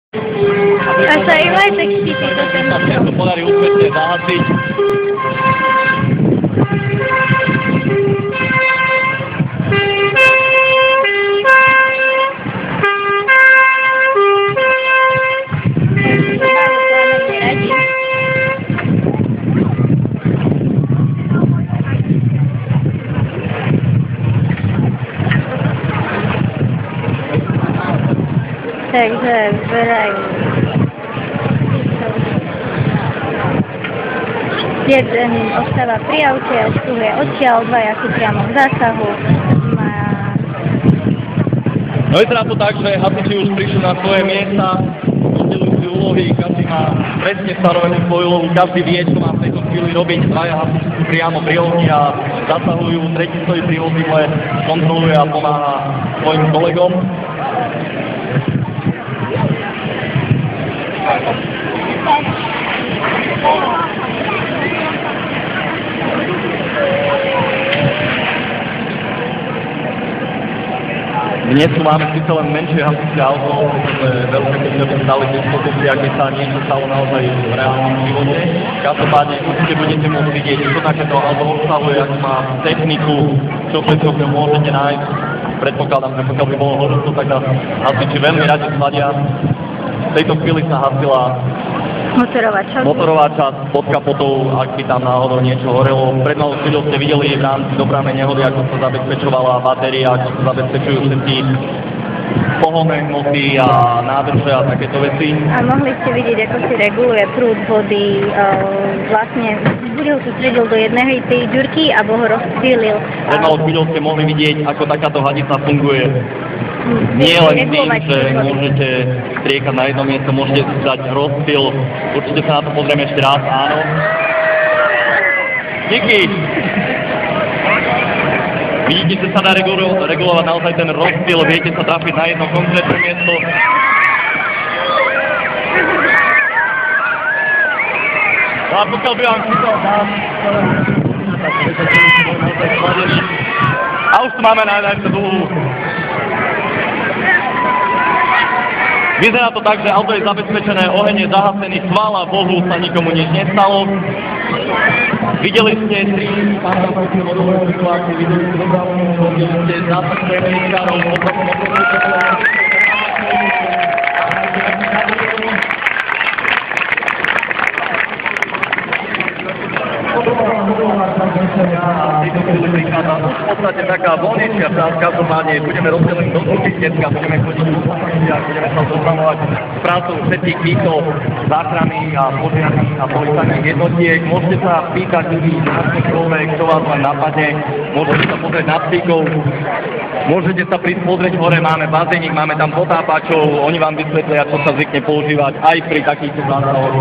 A sa im aj tak štíti to ten. Sa to podarí úspešne zahasiť. Takže vraj jeden ostáva pri aute a štúhuje odtiaľ, dvaja sú priamo v zásahu. No vyzerá to tak, že hasiči už prišli na svoje miesta, rozdeľujú si úlohy, každý má presne stanovenú svoju úlohu, každý vie, čo má v tejto chvíli robiť, dvaja hasiči sú priamo pri ohni a zasahujú, tretí stojí pri vozidle, kontroluje a pomáha svojim kolegom. Dnes tu máme síce len menšie hasičské auto, pretože veľké potreby stali tiež potopy, ak by sa niečo stalo naozaj v reálnom živote. Každopádne určite budete môcť vidieť, čo takéto auto obsahuje, ak má techniku, čo všetko v ňom môžete nájsť. Predpokladám, že pokiaľ by bolo horúco, tak nás hasiči veľmi radi sladia. V tejto chvíli sa hasila motorová časť pod kapotou, ak by tam náhodou niečo horelo. Pred malou chvíľou ste videli v rámci dopravnej nehody, ako sa zabezpečovala batéria, ako sa zabezpečujú všetky pohonné hmoty a nádrže a takéto veci. A mohli ste vidieť, ako si reguluje prúd vody, vlastne ho sústredil do jednej tej ďurky alebo ho rozptýlil. Pred malou chvíľou ste mohli vidieť, ako takáto hadica funguje. Nie len tým, že môžete striekať na jedno miesto, môžete dať rozptyl. Určite sa na to pozrieme ešte raz, áno. Díky! Vidíte, že sa dá regulovať naozaj ten rozptyl, viete sa trafiť na jedno konkrétne miesto. A pokiaľ by vám chcel dať, a už tu máme najviac dlhú. Vyzerá to tak, že auto je zabezpečené, oheň je zahasený, chvála Bohu, sa nikomu nič nestalo. Videli ste 3 pantapačné vodové situácie, videli ste dopravnú, videli ste zásah premeničkárov, v podstate taká voľnejšia časť, každopádne budeme rozdelení do druhých dneska, budeme chodiť do Slovenska, budeme sa zoznamovať s prácou všetkých týchto záchranných a požiarných a policajných jednotiek. Môžete sa pýtať ľudí na čokoľvek, čo vás len napadne, môžete sa pozrieť na psíkov, môžete sa prísť pozrieť hore, máme bazénik, máme tam potápačov, oni vám vysvetlia, čo sa zvykne používať aj pri takýchto zásahoch.